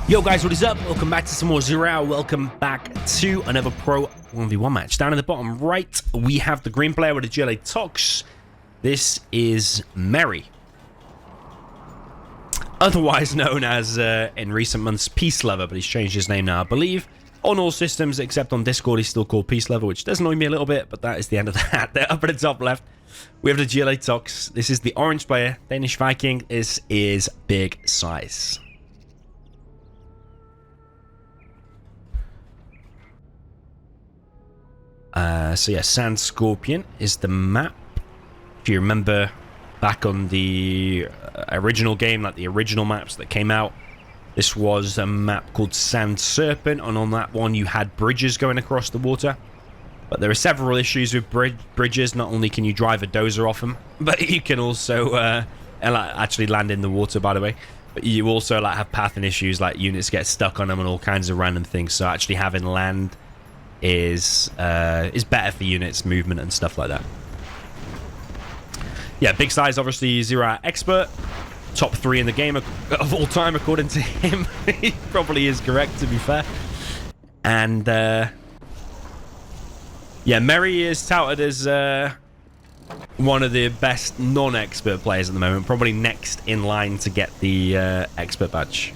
Yo guys, what is up? Welcome back to some more Zero. Welcome back to another Pro 1v1 match. Down in the bottom right, we have the green player with the GLA Tox. This is MeRRy. Otherwise known as, in recent months, Peace Lover, but he's changed his name now, I believe. On all systems, except on Discord, he's still called Peace Lover, which does annoy me a little bit, but that is the end of that. There, up at the top left, we have the GLA Tox. This is the orange player, Danish Viking. This is Big SiZe. So yeah, Sand Scorpion is the map. If you remember back on the original game, like the original maps that came out, this was a map called Sand Serpent, and on that one you had bridges going across the water. But there are several issues with bridges. Not only can you drive a dozer off them, but you can also actually land in the water, by the way. But you also have pathing issues, like units get stuck on them and all kinds of random things. So actually having land is better for units movement and stuff like that. Yeah, Big SiZe, obviously Zero expert, top 3 in the game of all time according to him. He probably is correct, to be fair. And yeah, MeRRy is touted as one of the best non-expert players at the moment, probably next in line to get the expert badge.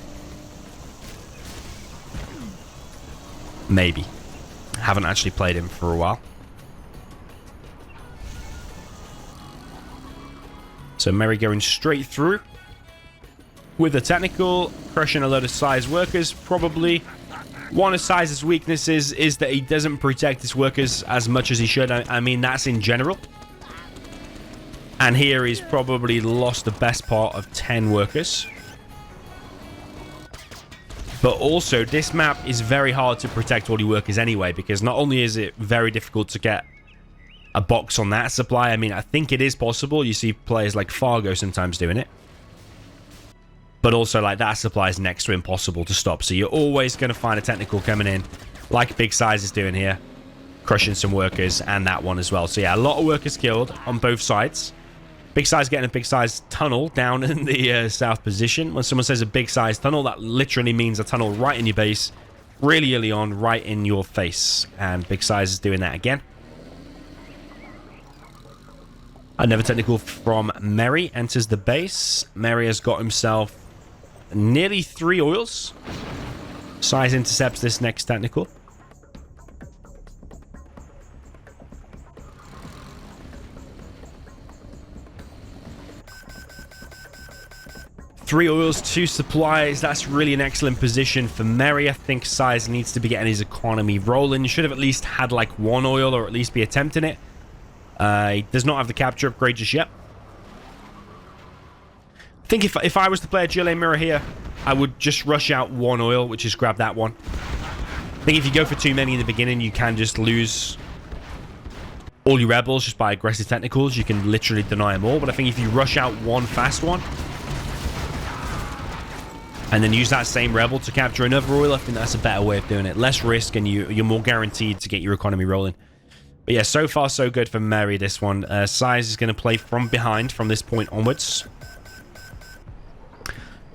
Maybe. Haven't actually played him for a while. So MeRRy going straight through with the technical, crushing a load of SiZe workers. Probably one of SiZe's weaknesses is that he doesn't protect his workers as much as he should. I mean, that's in general. And here he's probably lost the best part of 10 workers. But also, this map is very hard to protect all your workers anyway, because not only is it very difficult to get a box on that supply, I mean, I think it is possible. You see players like Fargo sometimes doing it. But also, that supply is next to impossible to stop. So you're always going to find a technical coming in, like Big SiZe is doing here, crushing some workers, and that one as well. So yeah, a lot of workers killed on both sides. Big SiZe getting a Big SiZe tunnel down in the south position. When someone says a Big SiZe tunnel, that literally means a tunnel right in your base, really early on, right in your face. And Big SiZe is doing that again. Another technical from MeRRy enters the base. MeRRy has got himself nearly 3 oils. SiZe intercepts this next technical. Three oils, 2 supplies. That's really an excellent position for MeRRy. I think SiZe needs to be getting his economy rolling. Should have at least had 1 oil, or at least be attempting it. He does not have the capture upgrade just yet. I think if I was to play a GLA MeRRy here, I would just rush out 1 oil, which is grab that one. I think if you go for too many in the beginning, you can just lose all your rebels just by aggressive technicals. You can literally deny them all. But I think if you rush out 1 fast one, and then use that same rebel to capture another oil, I think that's a better way of doing it. Less risk, and you're more guaranteed to get your economy rolling. But yeah, so far so good for MeRRy, this one. SiZe is going to play from behind from this point onwards,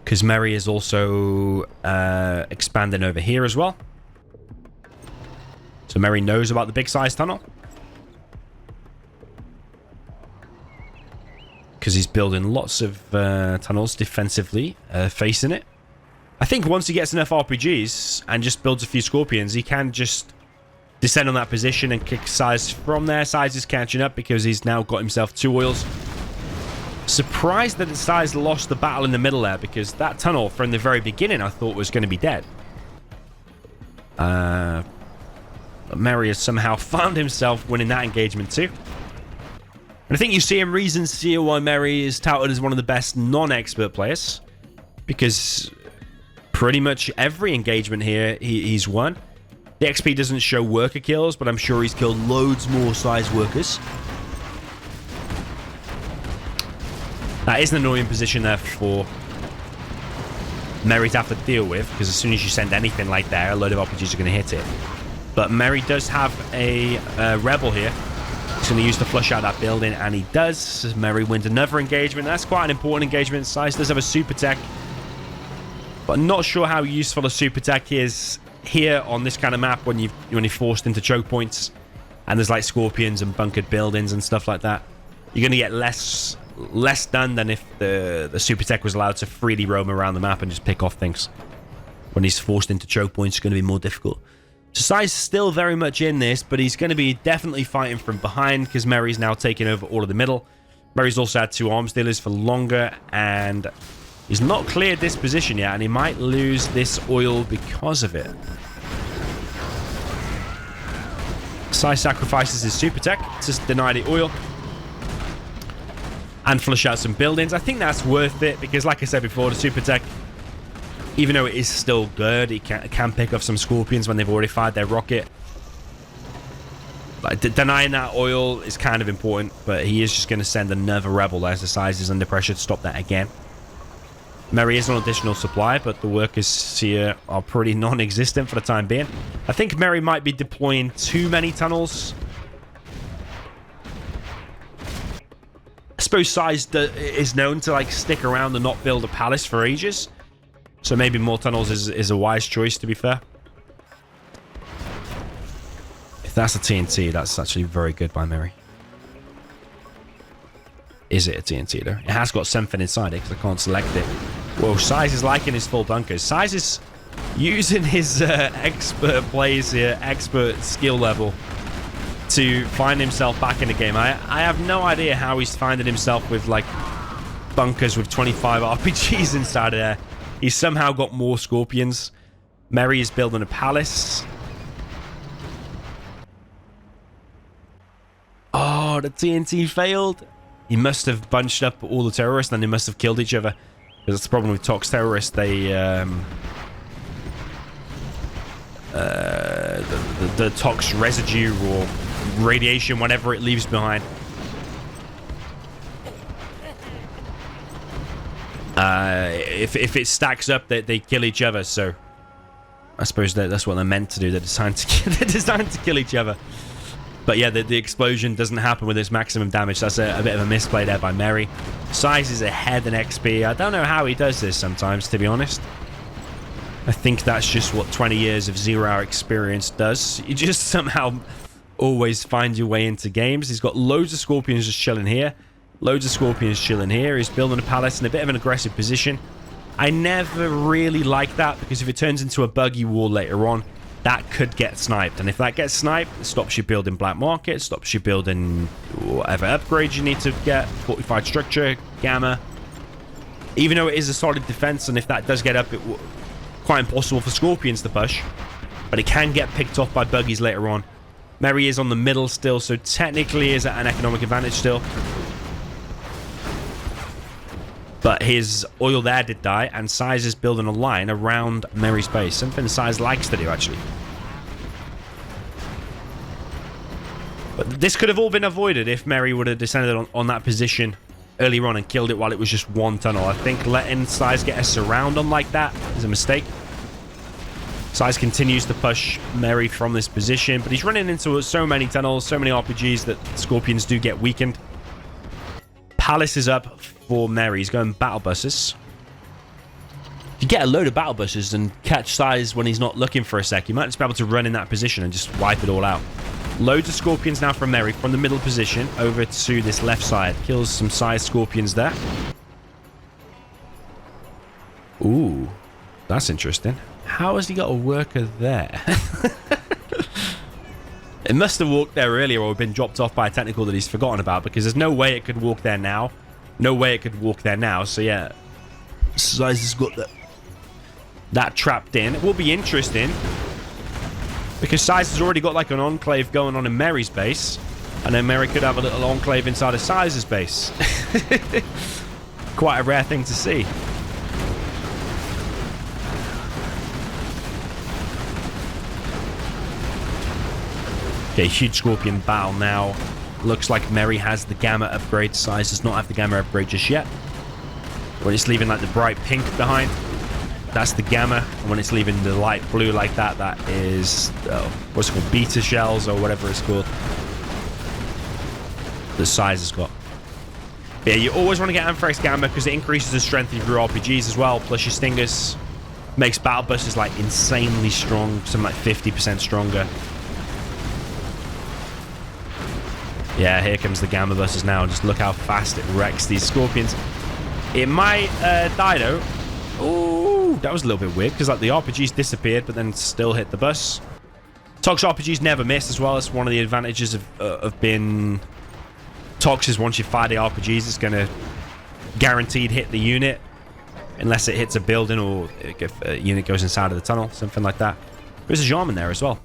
because MeRRy is also expanding over here as well. So MeRRy knows about the Big SiZe tunnel, because he's building lots of tunnels defensively facing it. I think once he gets enough RPGs and just builds a few Scorpions, he can just descend on that position and kick SiZe from there. SiZe is catching up because he's now got himself 2 oils. Surprised that SiZe lost the battle in the middle there, because that tunnel from the very beginning I thought was going to be dead. But MeRRy has somehow found himself winning that engagement too. And I think you see reasons here why MeRRy is touted as one of the best non-expert players, because pretty much every engagement here he's won. The XP doesn't show worker kills, but I'm sure he's killed loads more SiZe workers. That is an annoying position there for MeRRy to have to deal with, because as soon as you send anything like that, a load of RPGs are going to hit it. But MeRRy does have a rebel here. He's going to use to flush out that building, and he does. MeRRy wins another engagement. That's quite an important engagement. SiZe does have a super tech. But not sure how useful a super tech is here on this kind of map when you're forced into choke points and there's like scorpions and bunkered buildings and stuff like that. You're going to get less done than if the super tech was allowed to freely roam around the map and just pick off things. When he's forced into choke points, it's going to be more difficult. So SiZe is still very much in this, but he's going to be definitely fighting from behind because MeRRy's now taking over all of the middle. MeRRy's also had 2 arms dealers for longer, and he's not cleared this position yet, and he might lose this oil because of it. SiZe sacrifices his super tech to deny the oil and flush out some buildings. I think that's worth it because, like I said before, the super tech, even though it is still good, it can pick off some scorpions when they've already fired their rocket. Like, denying that oil is kind of important, but he is just going to send another rebel as the SiZe is under pressure to stop that again. MeRRy is on additional supply, but the workers here are pretty non-existent for the time being. I think MeRRy might be deploying too many tunnels. I suppose SiZe is known to like stick around and not build a palace for ages. So maybe more tunnels is a wise choice, to be fair. If that's a TNT, that's actually very good by MeRRy. Is it a TNT, though? It has got something inside it, because I can't select it. Whoa, SiZe is liking his full bunkers. SiZe is using his expert plays here, expert skill level, to find himself back in the game. I have no idea how he's finding himself with, like, bunkers with 25 RPGs inside of there. He's somehow got more scorpions. MeRRy is building a palace. Oh, the TNT failed. He must have bunched up all the terrorists and they must have killed each other. Because that's the problem with Tox terrorists. They, the Tox residue or radiation, whatever it leaves behind, if it stacks up, they kill each other. So I suppose that's what they're meant to do. They're designed to kill each other. But yeah, the explosion doesn't happen with its maximum damage. That's a bit of a misplay there by MeRRy. SiZe is ahead in XP. I don't know how he does this sometimes, to be honest. I think that's just what 20 years of 0-hour experience does. You just somehow always find your way into games. He's got loads of scorpions just chilling here. Loads of scorpions chilling here. He's building a palace in a bit of an aggressive position. I never really like that because if it turns into a buggy wall later on, that could get sniped. And if that gets sniped, it stops you building black market, stops you building whatever upgrades you need to get, fortified structure, gamma. Even though it is a solid defense, and if that does get up, it's quite impossible for scorpions to push. But it can get picked off by buggies later on. MeRRy is on the middle still, so technically is at an economic advantage still. But his oil there did die, and SiZe is building a line around MeRRy's base. Something SiZe likes to do, actually. But this could have all been avoided if MeRRy would have descended on that position earlier on and killed it while it was just one tunnel. I think letting SiZe get a surround on like that is a mistake. SiZe continues to push MeRRy from this position, but he's running into so many tunnels, so many RPGs that Scorpions do get weakened. Palace is up for MeRRy. He's going battle buses. You get a load of battle buses and catch SiZe when he's not looking for a sec. You might just be able to run in that position and just wipe it all out. Loads of Scorpions now from MeRRy from the middle position over to this left side. Kills some SiZe Scorpions there. Ooh, that's interesting. How has he got a worker there? It must have walked there earlier or been dropped off by a technical that he's forgotten about, because there's no way it could walk there now. No way it could walk there now. So yeah, SiZe has got that trapped in. It will be interesting because SiZe has already got like an enclave going on in MeRRy's base, and then MeRRy could have a little enclave inside of SiZe's base. Quite a rare thing to see. Okay, huge Scorpion battle now. Looks like MeRRy has the Gamma upgrade. SiZe does not have the Gamma upgrade just yet. When it's leaving like the bright pink behind, that's the Gamma. And when it's leaving the light blue like that, that is, what's it called, beta shells or whatever it's called. The SiZe has got. But yeah, you always want to get Ampherex Gamma because it increases the strength of your RPGs as well, plus your stingers. Makes battle busters like insanely strong, something like 50% stronger. Yeah, here comes the gamma busters now. Just look how fast it wrecks these scorpions. It might die though. Ooh, that was a little bit weird because like the RPGs disappeared, but then still hit the bus. Tox RPGs never miss as well. That's one of the advantages of being Tox is once you fire the RPGs, it's going to guaranteed hit the unit unless it hits a building or if a unit goes inside of the tunnel, something like that. There's a Jarman there as well.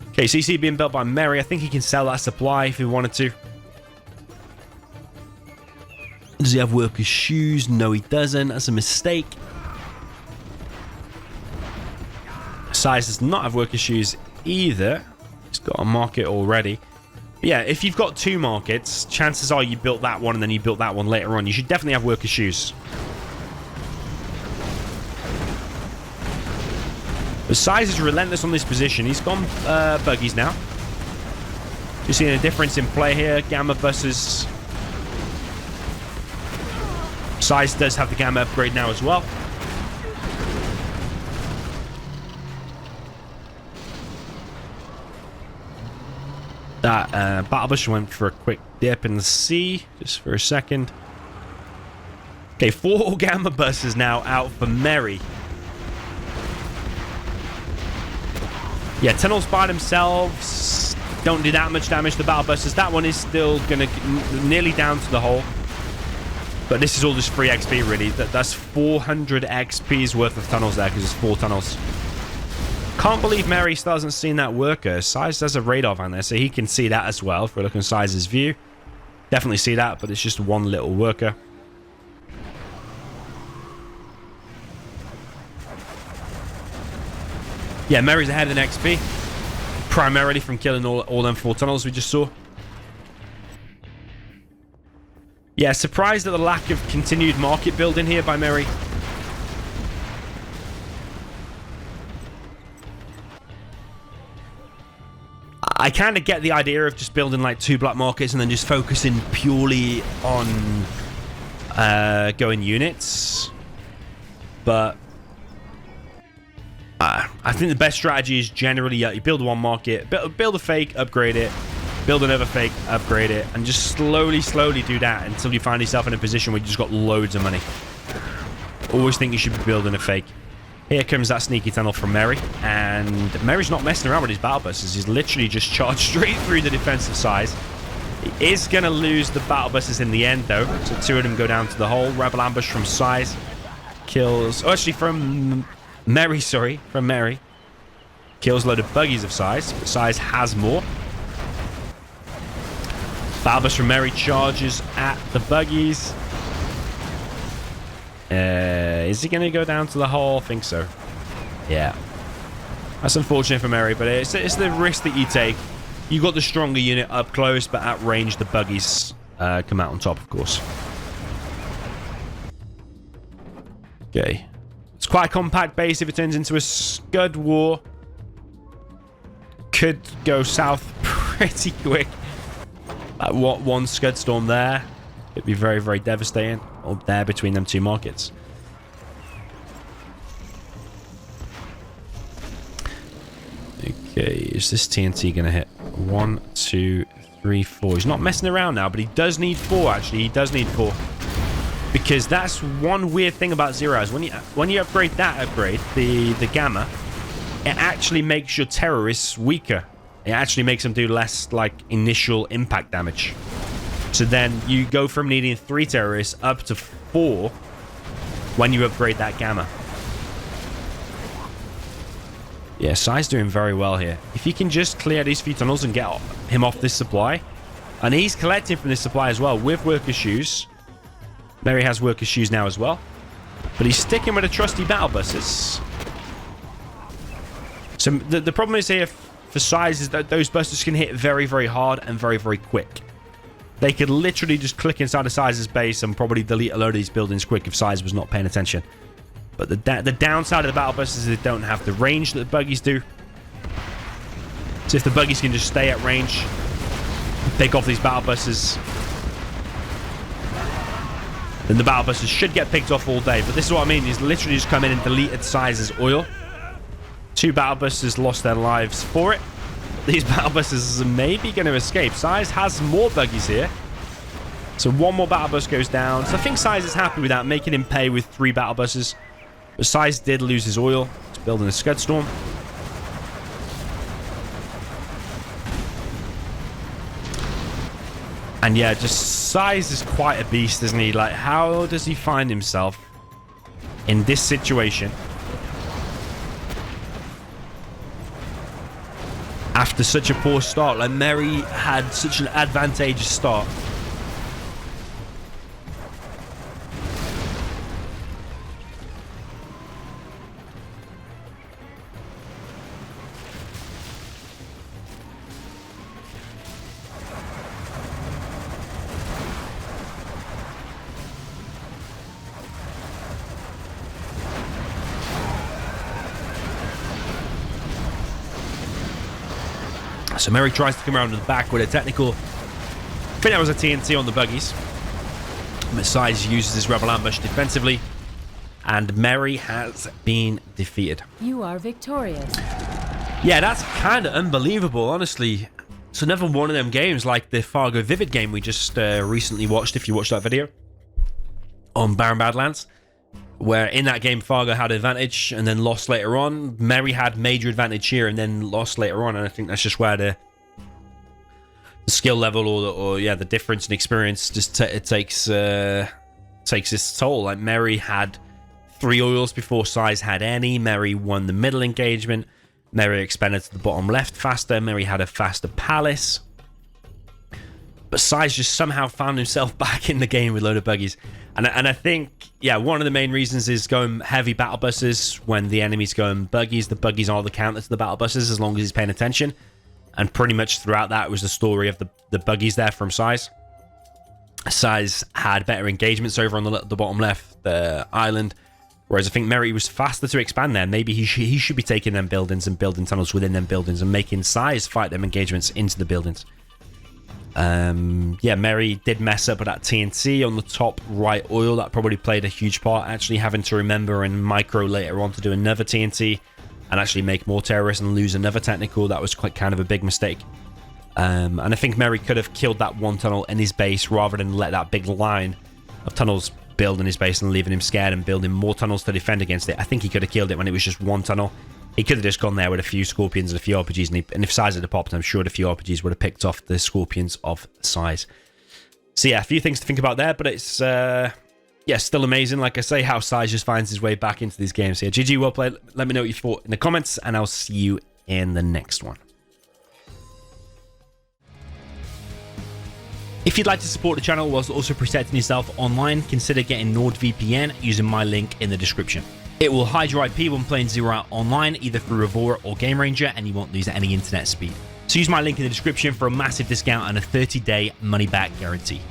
Okay, CC being built by MeRRy. I think he can sell that supply if he wanted to. Does he have workers' shoes? No, he doesn't. That's a mistake. SiZe does not have workers' shoes either. He's got a market already. But yeah, if you've got two markets, chances are you built that one and then you built that one later on. You should definitely have workers' shoes. But SiZe is relentless on this position. He's gone buggies now. You're seeing a difference in play here. Gamma buses. SiZe does have the gamma upgrade now as well. That battle bus went for a quick dip in the sea, just for a second. Okay, 4 gamma buses now out for MeRRy. Yeah, tunnels by themselves don't do that much damage to battle buses. That one is still gonna nearly down to the hole. But this is all just free XP, really. That's 400 XP's worth of tunnels there, because it's 4 tunnels. Can't believe MeRRy still hasn't seen that worker. SiZe does a radar van there, so he can see that as well. If we're looking at SiZe's view, definitely see that, but it's just one little worker. Yeah, MeRRy's ahead in XP, primarily from killing all them 4 tunnels we just saw. Yeah, surprised at the lack of continued market building here by MeRRy. I kind of get the idea of just building like 2 black markets and then just focusing purely on going units. But I think the best strategy is generally you build one market, build a fake, upgrade it, build another fake, upgrade it, and just slowly do that until you find yourself in a position where you just got loads of money. Always think you should be building a fake. Here comes that sneaky tunnel from MeRRy, and MeRRy's not messing around with his battle buses. He's literally just charged straight through the defensive SiZe. He is going to lose the battle buses in the end, though. So 2 of them go down to the hole. Rebel ambush from SiZe. Kills... Oh, actually, from MeRRy, sorry. From MeRRy. Kills a load of buggies of SiZe, but SiZe has more. Battle bus from MeRRy charges at the buggies. Is he going to go down to the hole? I think so. Yeah. That's unfortunate for MeRRy, but it's the risk that you take. You got the stronger unit up close, but at range, the buggies come out on top, of course. Okay. It's quite a compact base if it turns into a scud war. Could go south pretty quick. One scud storm there. It'd be very, very devastating. Up there between them 2 markets. Okay, is this TNT going to hit? 1, 2, 3, 4. He's not messing around now, but he does need 4, actually. He does need 4. Because that's one weird thing about Zero's. When you upgrade that upgrade, the gamma, it actually makes your terrorists weaker. It actually makes them do less, like, initial impact damage. So then you go from needing 3 terrorists up to 4 when you upgrade that gamma. Yeah, SiZe's doing very well here. If he can just clear these few tunnels and get him off this supply. And he's collecting from this supply as well with worker shoes. MeRRy has worker shoes now as well. But he's sticking with the trusty battle buses. So the problem is here for SiZe is that those buses can hit very, very hard and very, very quick. They could literally just click inside of SiZe's base and probably delete a load of these buildings quick if SiZe was not paying attention. But the downside of the battle buses is they don't have the range that the buggies do. So if the buggies can just stay at range, pick off these battle buses, then the battle busters should get picked off all day. But this is what I mean. He's literally just come in and deleted SiZe's oil. 2 battle busters lost their lives for it. These battle busters are maybe going to escape. SiZe has more buggies here. So 1 more battle bus goes down. So I think SiZe is happy with that, making him pay with 3 battle busters. But SiZe did lose his oil. He's building a Scud Storm. And yeah, just SiZe is quite a beast, isn't he? Like, how does he find himself in this situation after such a poor start? Like, MeRRy had such an advantageous start. So MeRRy tries to come around to the back with a technical. I think that was a TNT on the buggies. But SiZe uses his Rebel Ambush defensively. And MeRRy has been defeated. You are victorious. Yeah, that's kind of unbelievable, honestly. It's another one of them games like the Fargo Vivid game we just recently watched, if you watched that video, on Barren Badlands, where in that game Fargo had advantage and then lost later on. MeRRy had major advantage here and then lost later on, and I think that's just where the skill level or the difference in experience just takes its toll. Like, MeRRy had 3 oils before SiZe had any. MeRRy won the middle engagement. MeRRy expanded to the bottom left faster. MeRRy had a faster palace. But SiZe just somehow found himself back in the game with a load of buggies. And I think, yeah, one of the main reasons is going heavy battle buses when the enemy's going buggies. The buggies are the counter to the battle buses as long as he's paying attention. And pretty much throughout that was the story of the buggies there from SiZe. SiZe had better engagements over on the bottom left, the island. Whereas I think MeRRy was faster to expand there. Maybe he should be taking them buildings and building tunnels within them buildings and making SiZe fight them engagements into the buildings. Yeah, MeRRy did mess up with that TNT on the top right oil. That probably played a huge part, actually having to remember and micro later on to do another TNT and actually make more terrorists and lose another technical. That was quite kind of a big mistake. And I think MeRRy could have killed that one tunnel in his base rather than let that big line of tunnels build in his base and leaving him scared and building more tunnels to defend against it. I think he could have killed it when it was just one tunnel. He could have just gone there with a few Scorpions and a few RPGs, and if SiZe had popped, I'm sure the few RPGs would have picked off the Scorpions of SiZe. So yeah, a few things to think about there, but it's yeah, still amazing. Like I say, how SiZe just finds his way back into these games here. GG, well played. Let me know what you thought in the comments, and I'll see you in the next one. If you'd like to support the channel whilst also protecting yourself online, consider getting NordVPN using my link in the description. It will hide your IP when playing Zero Out online, either through Avora or Game Ranger, and you won't lose any internet speed. So use my link in the description for a massive discount and a 30-day money-back guarantee.